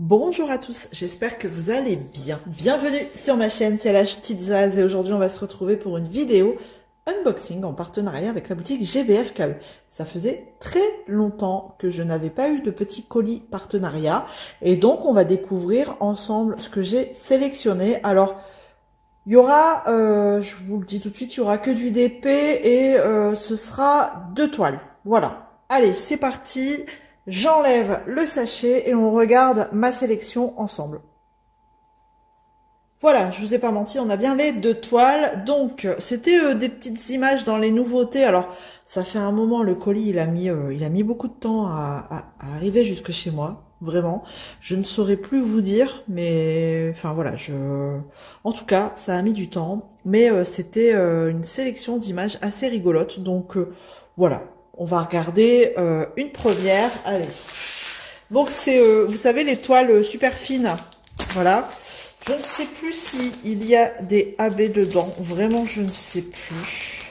Bonjour à tous, j'espère que vous allez bien. Bienvenue sur ma chaîne, c'est la Petite Zaz et aujourd'hui on va se retrouver pour une vidéo unboxing en partenariat avec la boutique GBF KE. Ça faisait très longtemps que je n'avais pas eu de petit colis partenariat et donc on va découvrir ensemble ce que j'ai sélectionné. Alors il y aura, je vous le dis tout de suite, il y aura que du DP et ce sera 2 toiles. Voilà, allez c'est parti. J'enlève le sachet et on regarde ma sélection ensemble. Voilà, je vous ai pas menti, on a bien les 2 toiles. Donc, c'était des petites images dans les nouveautés. Alors, ça fait un moment, le colis, il a mis beaucoup de temps à arriver jusque chez moi. Vraiment, je ne saurais plus vous dire, mais enfin voilà, en tout cas, ça a mis du temps. Mais c'était une sélection d'images assez rigolote. Donc, voilà. On va regarder une première. Allez. Donc, c'est, vous savez, les toiles super fines. Voilà. Je ne sais plus s'il y a des AB dedans. Vraiment, je ne sais plus.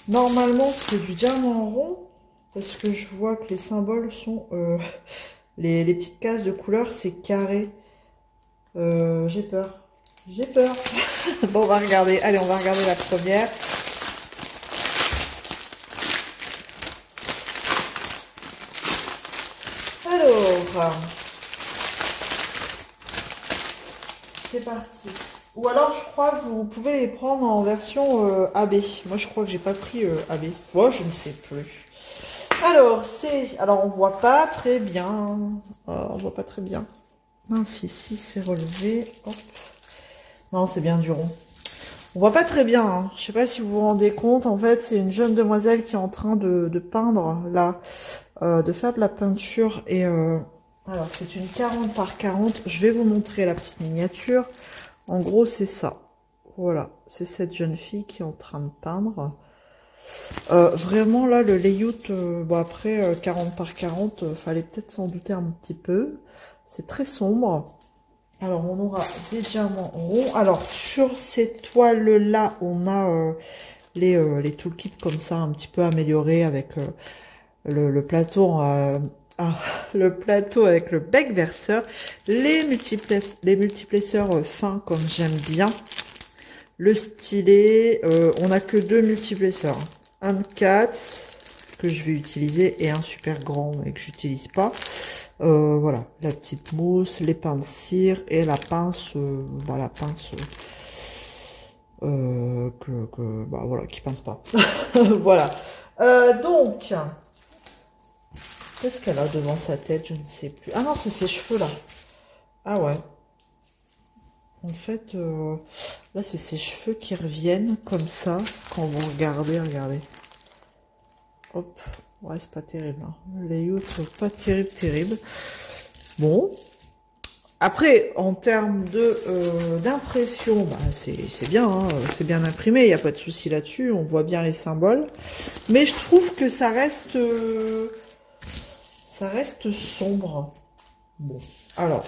Normalement, c'est du diamant rond. Parce que je vois que les symboles sont... les petites cases de couleur, c'est carré. J'ai peur. J'ai peur. Bon, on va regarder. Allez, on va regarder la première. Alors, c'est parti. Ou alors, je crois que vous pouvez les prendre en version AB. Moi, je crois que j'ai pas pris AB. Moi, je ne sais plus. Alors, alors, on voit pas très bien. On voit pas très bien. Non, si, c'est relevé. Hop. Non, c'est bien du rond. On voit pas très bien. Hein. Je sais pas si vous vous rendez compte. En fait, c'est une jeune demoiselle qui est en train de peindre, là. De faire de la peinture et alors c'est une 40 par 40. Je vais vous montrer la petite miniature. En gros c'est ça, voilà, c'est cette jeune fille qui est en train de peindre. Vraiment là le layout, bon après 40 par 40, fallait peut-être s'en douter un petit peu, c'est très sombre. Alors on aura des diamants ronds. Alors sur ces toiles là on a les toolkits comme ça un petit peu améliorés avec le plateau le plateau avec le bec verseur, les multiplesseurs fins comme j'aime bien, le stylet, on n'a que 2 multiplesseurs, un 4 que je vais utiliser et un super grand et que j'utilise pas. Voilà, la petite mousse, les pinces de cire et la pince, voilà, bah voilà, qui pince pas. Voilà. Donc, qu'est-ce qu'elle a devant sa tête? Je ne sais plus. Ah non, c'est ses cheveux là. Ah ouais. En fait, là, c'est ses cheveux qui reviennent comme ça. Quand vous regardez, regardez. Hop. Ouais, c'est pas terrible. Hein. Le layout, pas terrible. Bon. Après, en termes d'impression, bah, c'est bien. Hein. C'est bien imprimé. Il n'y a pas de souci là-dessus. On voit bien les symboles. Mais je trouve que ça reste... ça reste sombre. Bon, alors,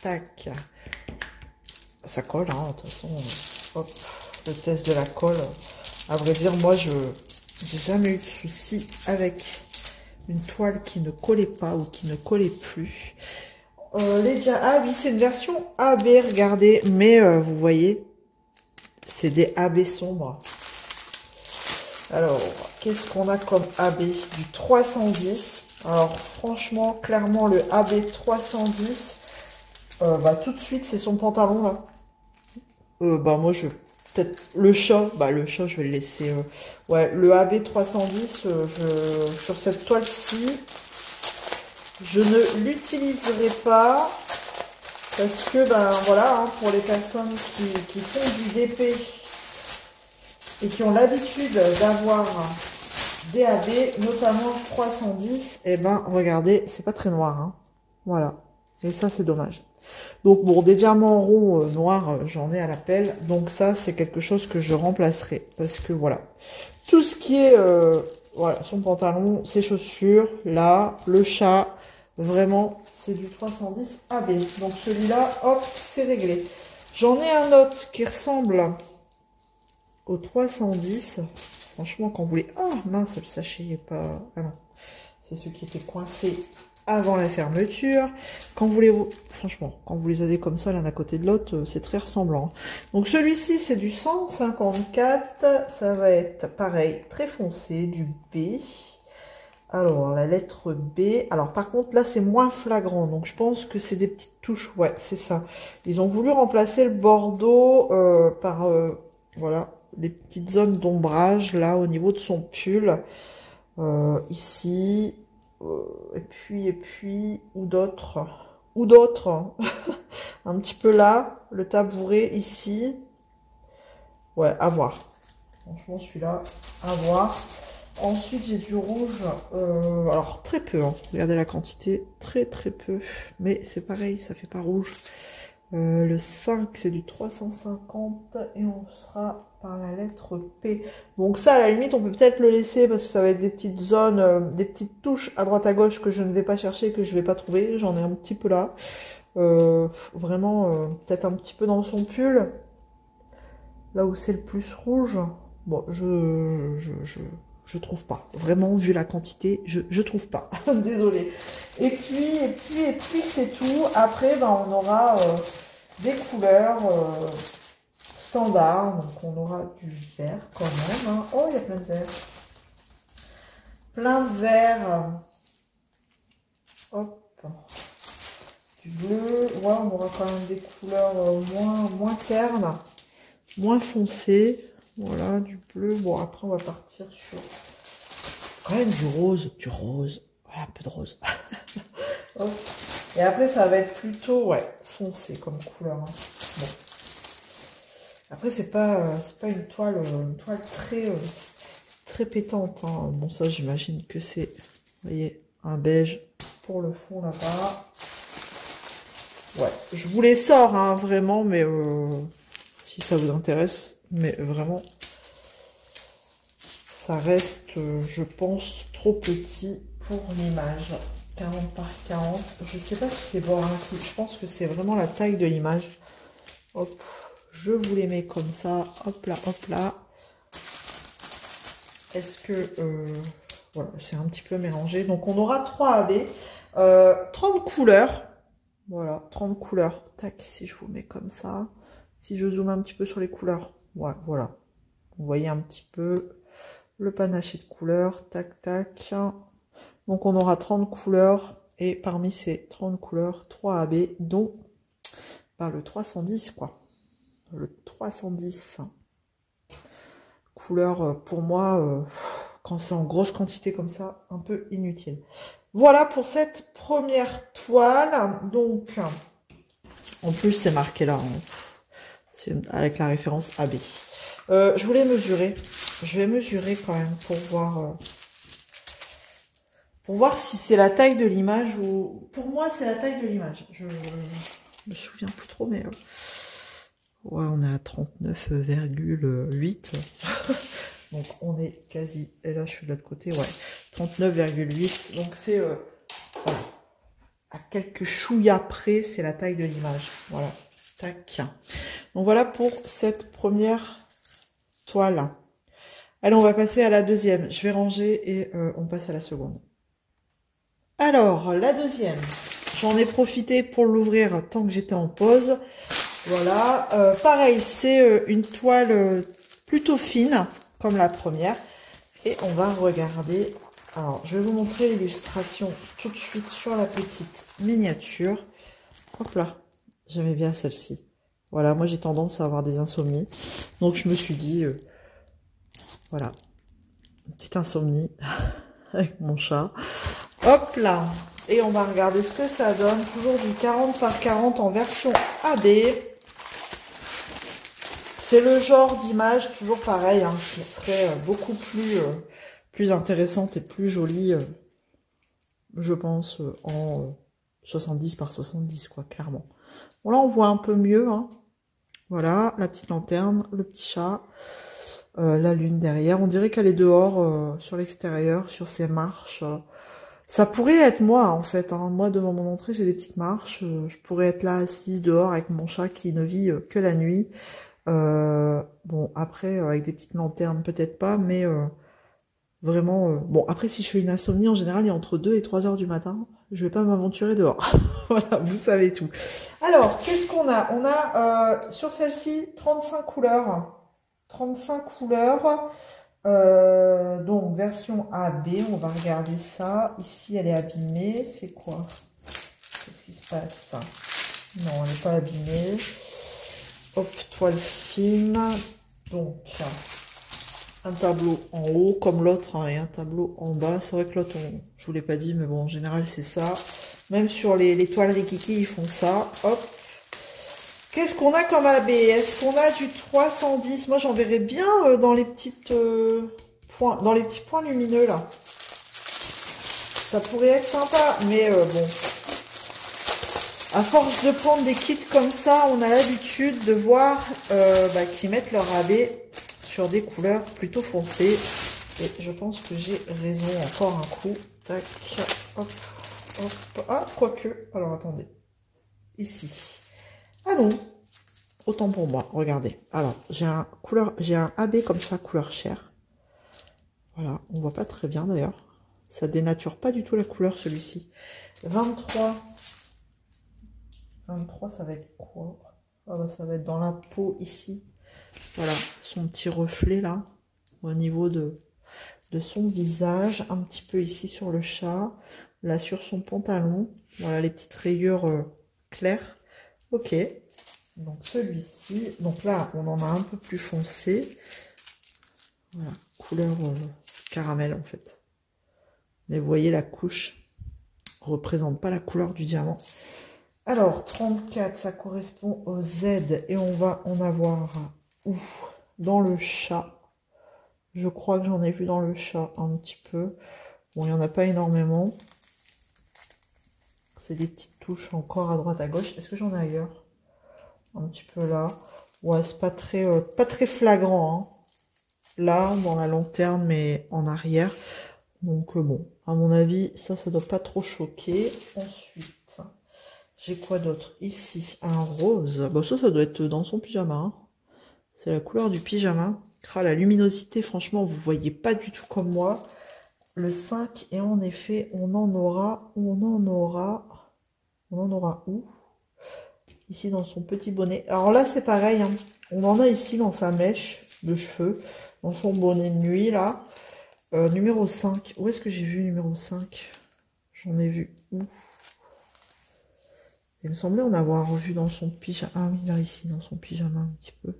tac. Ça colle, hein, de toute façon. Hop, le test de la colle. À vrai dire, moi, j'ai jamais eu de souci avec une toile qui ne collait pas ou qui ne collait plus. Ah oui, c'est une version AB, regardez. Mais vous voyez, c'est des AB sombres. Alors, qu'est-ce qu'on a comme AB? Du 310. Alors franchement, clairement le AB 310, bah tout de suite c'est son pantalon là. Bah moi je peut-être le chat je vais le laisser. Ouais, le AB 310, sur cette toile-ci, je ne l'utiliserai pas parce que ben voilà, hein, pour les personnes qui font du DP et qui ont l'habitude d'avoir DAB, notamment 310, et ben regardez, c'est pas très noir, hein. Voilà, et ça c'est dommage. Donc bon, des diamants ronds noirs, j'en ai à l'appel, donc ça c'est quelque chose que je remplacerai, parce que voilà, tout ce qui est, voilà, son pantalon, ses chaussures, là, le chat, vraiment, c'est du 310 AB, donc celui-là, hop, c'est réglé. J'en ai un autre qui ressemble au 310. Franchement, quand vous voulez... Ah, mince, le sachet n'est pas... Ah non, c'est celui qui était coincé avant la fermeture. Quand vous les, franchement, quand vous les avez comme ça l'un à côté de l'autre, c'est très ressemblant. Donc celui-ci, c'est du 154. Ça va être pareil, très foncé, du B. Alors, la lettre B. Alors, par contre, là, c'est moins flagrant. Donc, je pense que c'est des petites touches. Ouais, c'est ça. Ils ont voulu remplacer le bordeaux par, voilà, des petites zones d'ombrage, là, au niveau de son pull. Ici. Et puis, ou d'autres. Ou d'autres. Un petit peu là. Le tabouret, ici. Ouais, à voir. Franchement, celui-là, à voir. Ensuite, j'ai du rouge, alors très peu, hein. Regardez la quantité, très peu, mais c'est pareil, ça fait pas rouge. Le 5, c'est du 350 et on sera par la lettre P. Donc ça, à la limite, on peut peut-être le laisser parce que ça va être des petites zones, des petites touches à droite à gauche que je ne vais pas chercher, que je vais pas trouver. J'en ai un petit peu là. Vraiment, peut-être un petit peu dans son pull. Là où c'est le plus rouge. Bon, je trouve pas. Vraiment, vu la quantité, je trouve pas. Désolée. Et puis, c'est tout. Après, ben, on aura des couleurs standards. Donc, on aura du vert quand même. Hein. Oh, il y a plein de vert. Plein de vert. Hop. Du bleu. Ouais, on aura quand même des couleurs moins ternes, moins foncées. Voilà, du bleu. Bon, après, on va partir sur quand même du rose. Voilà, un peu de rose. Hop. Et après, ça va être plutôt, ouais, foncé comme couleur. Hein. Bon. Après, c'est pas une toile très pétante. Hein. Bon, ça, j'imagine que c'est, vous voyez, un beige pour le fond là-bas. Ouais, je vous les sors, hein, vraiment, mais si ça vous intéresse, mais vraiment, ça reste, je pense, trop petit pour l'image. 40 par 40. Je sais pas si c'est voir inclus. Je pense que c'est vraiment la taille de l'image. Hop, je vous les mets comme ça. Hop là, hop là. Est-ce que... voilà, c'est un petit peu mélangé. Donc, on aura 3 AB. 30 couleurs. Voilà, 30 couleurs. Tac, si je vous mets comme ça. Si je zoome un petit peu sur les couleurs. Ouais, voilà. Vous voyez un petit peu le panaché de couleurs. Tac, tac. Donc, on aura 30 couleurs. Et parmi ces 30 couleurs, 3 AB, dont le 310, quoi. Le 310. Couleur, pour moi, quand c'est en grosse quantité comme ça, un peu inutile. Voilà pour cette première toile. Donc, en plus, c'est marqué là. Hein. C'est avec la référence AB. Je voulais mesurer. Je vais mesurer quand même pour voir si c'est la taille de l'image ou... Pour moi, c'est la taille de l'image. Je me souviens plus trop, mais... Ouais, on est à 39,8. Donc, on est quasi... Et là, je suis de l'autre côté, ouais. 39,8. Donc, c'est... voilà. À quelques chouillas près, c'est la taille de l'image. Voilà. Tac. Donc, voilà pour cette première toile. Allez, on va passer à la deuxième. Je vais ranger et on passe à la seconde. Alors, la deuxième, j'en ai profité pour l'ouvrir tant que j'étais en pause. Voilà, pareil, c'est une toile plutôt fine, comme la première. Et on va regarder. Alors, je vais vous montrer l'illustration tout de suite sur la petite miniature. Hop là, j'aimais bien celle-ci. Voilà, moi j'ai tendance à avoir des insomnies. Donc, je me suis dit, voilà, une petite insomnie avec mon chat. Hop là, et on va regarder ce que ça donne. Toujours du 40 par 40 en version AB. C'est le genre d'image, toujours pareil, hein, qui serait beaucoup plus intéressante et plus jolie, je pense, en 70 par 70, quoi, clairement. Bon, là, on voit un peu mieux, hein. Voilà, la petite lanterne, le petit chat, la lune derrière. On dirait qu'elle est dehors, sur l'extérieur, sur ses marches. Ça pourrait être moi, en fait. Hein. Moi, devant mon entrée, j'ai des petites marches. Je pourrais être là, assise dehors, avec mon chat qui ne vit que la nuit. Bon, après, avec des petites lanternes, peut-être pas, mais Vraiment, bon, après, si je fais une insomnie, en général, il est entre 2 et 3 heures du matin. Je vais pas m'aventurer dehors. Voilà, vous savez tout. Alors, qu'est-ce qu'on a? On a, sur celle-ci, 35 couleurs. 35 couleurs. Donc, version A, B. On va regarder ça. Ici, elle est abîmée. C'est quoi? Qu'est-ce qui se passe? Non, elle n'est pas abîmée. Hop, toile fine. Donc, un tableau en haut comme l'autre, hein, et un tableau en bas. C'est vrai que l'autre, je vous l'ai pas dit, mais bon, en général, c'est ça. Même sur les toiles Rikiki, ils font ça. Hop. Qu'est-ce qu'on a comme AB? Est-ce qu'on a du 310? Moi, j'en verrais bien dans les petites points, dans les petits points lumineux, là. Ça pourrait être sympa, mais bon. À force de prendre des kits comme ça, on a l'habitude de voir qu'ils mettent leur AB sur des couleurs plutôt foncées. Et je pense que j'ai raison encore un coup. Tac, hop, hop. Ah, quoique. Alors, attendez. Ici. Ah non. Autant pour moi. Regardez. Alors, j'ai un AB comme ça, couleur chair. Voilà. On voit pas très bien d'ailleurs. Ça dénature pas du tout la couleur, celui-ci. 23. 23, ça va être quoi? Ah bah, ça va être dans la peau ici. Voilà, son petit reflet là, au niveau de son visage. Un petit peu ici sur le chat. Là, sur son pantalon. Voilà, les petites rayures claires. Ok. Donc, celui-ci. Donc là, on en a un peu plus foncé. Voilà, couleur caramel en fait. Mais vous voyez, la couche représente pas la couleur du diamant. Alors, 34, ça correspond au Z et on va en avoir où? Dans le chat. Je crois que j'en ai vu dans le chat un petit peu. Bon, il n'y en a pas énormément. C'est des petites touches encore à droite, à gauche. Est-ce que j'en ai ailleurs? Un petit peu là. Ouais, c'est pas très flagrant, hein. Là, dans la lanterne, mais en arrière. Donc, bon, à mon avis, ça doit pas trop choquer. Ensuite... j'ai quoi d'autre? Ici, un rose. Bon, ça doit être dans son pyjama, hein. C'est la couleur du pyjama. Ah, la luminosité, franchement, vous voyez pas du tout comme moi. Le 5, et en effet, on en aura où? Ici, dans son petit bonnet. Alors là, c'est pareil, hein. On en a ici dans sa mèche de cheveux, dans son bonnet de nuit, là. Numéro 5. Où est-ce que j'ai vu numéro 5? J'en ai vu où? Il me semblait en avoir vu dans son pyjama. Ah oui, là, ici, dans son pyjama, un petit peu.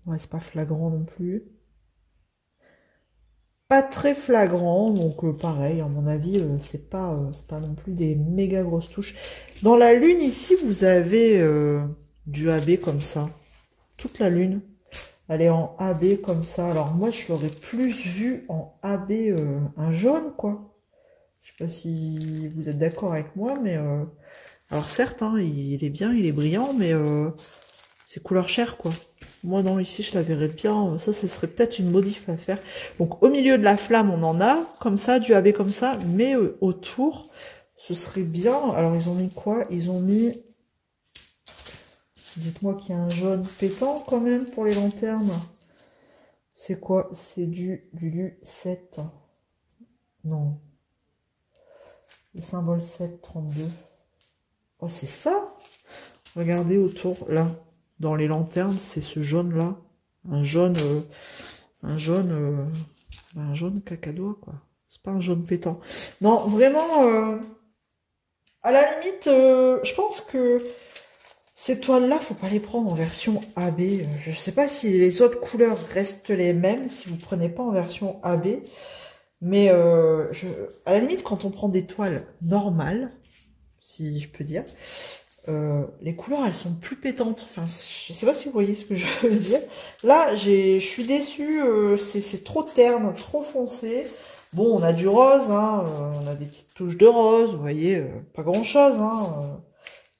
Ouais, c'est pas flagrant non plus. Pas très flagrant, donc pareil, à mon avis, c'est pas non plus des méga grosses touches. Dans la lune, ici, vous avez du AB comme ça. Toute la lune, elle est en AB comme ça. Alors moi, je l'aurais plus vu en AB, un jaune, quoi. Je sais pas si vous êtes d'accord avec moi, mais... alors certes, hein, il est bien, il est brillant, mais c'est couleur chair, quoi. Moi, non, ici, je la verrais bien. Ça, ce serait peut-être une modif à faire. Donc, au milieu de la flamme, on en a, comme ça, du AB comme ça, mais autour, ce serait bien. Alors, ils ont mis quoi? Ils ont mis... dites-moi qu'il y a un jaune pétant, quand même, pour les lanternes. C'est quoi? C'est du 7. Non. Le symbole 7, 32. Oh, c'est ça? Regardez autour, là. Dans les lanternes, c'est ce jaune-là. Un jaune cacadois, quoi. C'est pas un jaune pétant. Non, vraiment, à la limite, je pense que ces toiles-là, faut pas les prendre en version AB. Je sais pas si les autres couleurs restent les mêmes, si vous prenez pas en version AB. Mais à la limite, quand on prend des toiles normales, si je peux dire, les couleurs, elles sont plus pétantes. Enfin, je sais pas si vous voyez ce que je veux dire. Là, je suis déçue. C'est trop terne, trop foncé. Bon, on a du rose, hein, on a des petites touches de rose. Vous voyez, pas grand-chose, hein.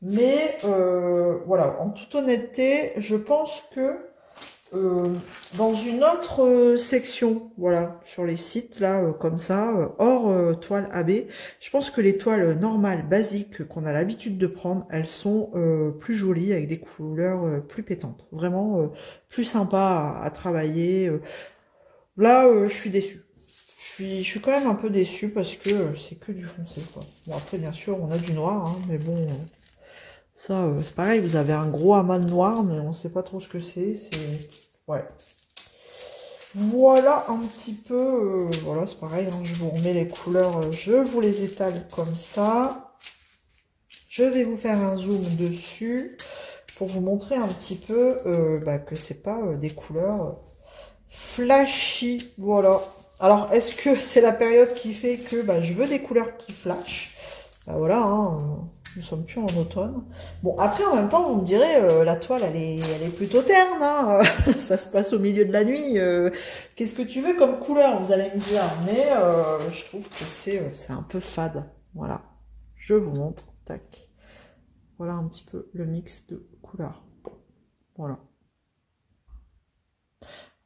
Mais voilà, en toute honnêteté, je pense que dans une autre section, voilà, sur les sites, là, comme ça, hors toile AB, je pense que les toiles normales, basiques, qu'on a l'habitude de prendre, elles sont plus jolies, avec des couleurs plus pétantes. Vraiment plus sympa à travailler. Là, je suis déçue. Je suis quand même un peu déçue parce que c'est que du foncé, quoi. Bon, après, bien sûr, on a du noir, hein, mais bon, ça, c'est pareil, vous avez un gros amas de noir, mais on sait pas trop ce que c'est. Ouais. Voilà un petit peu, voilà, c'est pareil, hein, je vous remets les couleurs, je vous les étale comme ça. Je vais vous faire un zoom dessus pour vous montrer un petit peu que c'est pas des couleurs flashy, voilà. Alors, est-ce que c'est la période qui fait que je veux des couleurs qui flashent? Voilà, hein, nous sommes plus en automne. Bon, après, en même temps, vous me direz, la toile, elle est plutôt terne, hein. Ça se passe au milieu de la nuit. Qu'est-ce que tu veux comme couleur, vous allez me dire. Mais je trouve que c'est un peu fade. Voilà, je vous montre. Tac. Voilà un petit peu le mix de couleurs. Voilà.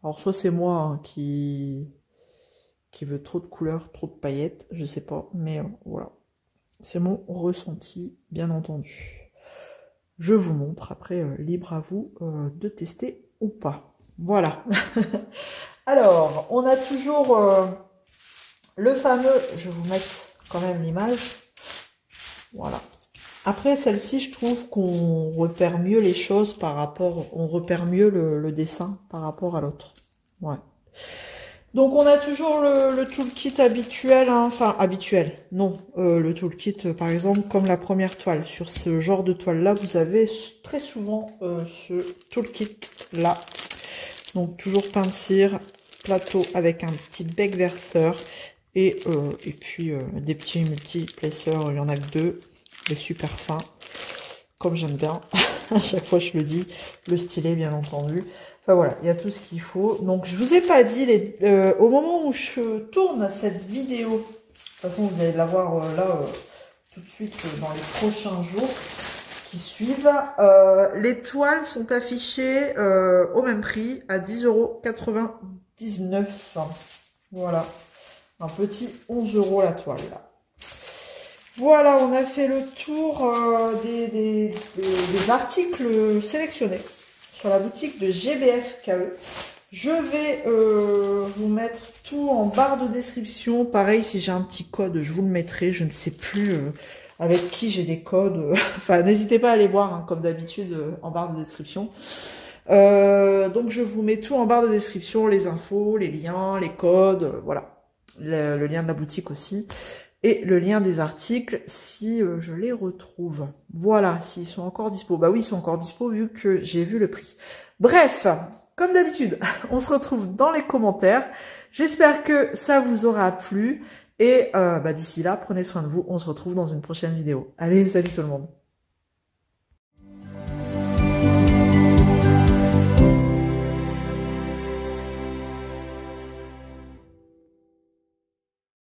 Alors, soit c'est moi hein, qui veut trop de couleurs, trop de paillettes, je sais pas, mais voilà. C'est mon ressenti, bien entendu. Je vous montre, après, libre à vous de tester ou pas. Voilà. Alors, on a toujours le fameux, je vais vous mettre quand même l'image. Voilà. Après, celle-ci, je trouve qu'on repère mieux les choses par rapport, on repère mieux le dessin par rapport à l'autre. Ouais. Donc, on a toujours le toolkit habituel, hein, enfin, habituel, non, le toolkit, par exemple, comme la première toile. Sur ce genre de toile-là, vous avez très souvent ce toolkit-là. Donc, toujours pain de cire, plateau avec un petit bec verseur et puis des petits multi-placeurs, il y en a que 2. Les super fins, comme j'aime bien, à chaque fois je le dis, le stylet bien entendu. Enfin voilà, il y a tout ce qu'il faut. Donc je vous ai pas dit, au moment où je tourne cette vidéo, de toute façon vous allez la voir là tout de suite dans les prochains jours qui suivent, les toiles sont affichées au même prix, à 10,99 €. Voilà, un petit 11 € la toile là. Voilà, on a fait le tour des articles sélectionnés sur la boutique de GBF KE. Je vais vous mettre tout en barre de description. Pareil, si j'ai un petit code, je vous le mettrai. Je ne sais plus avec qui j'ai des codes. Enfin, n'hésitez pas à aller voir, hein, comme d'habitude, en barre de description. Donc, je vous mets tout en barre de description, les infos, les liens, les codes, voilà. Le lien de la boutique aussi. Et le lien des articles, si je les retrouve. Voilà, s'ils sont encore dispo. Bah oui, ils sont encore dispo vu que j'ai vu le prix. Bref, comme d'habitude, on se retrouve dans les commentaires. J'espère que ça vous aura plu. Et d'ici là, prenez soin de vous. On se retrouve dans une prochaine vidéo. Allez, salut tout le monde.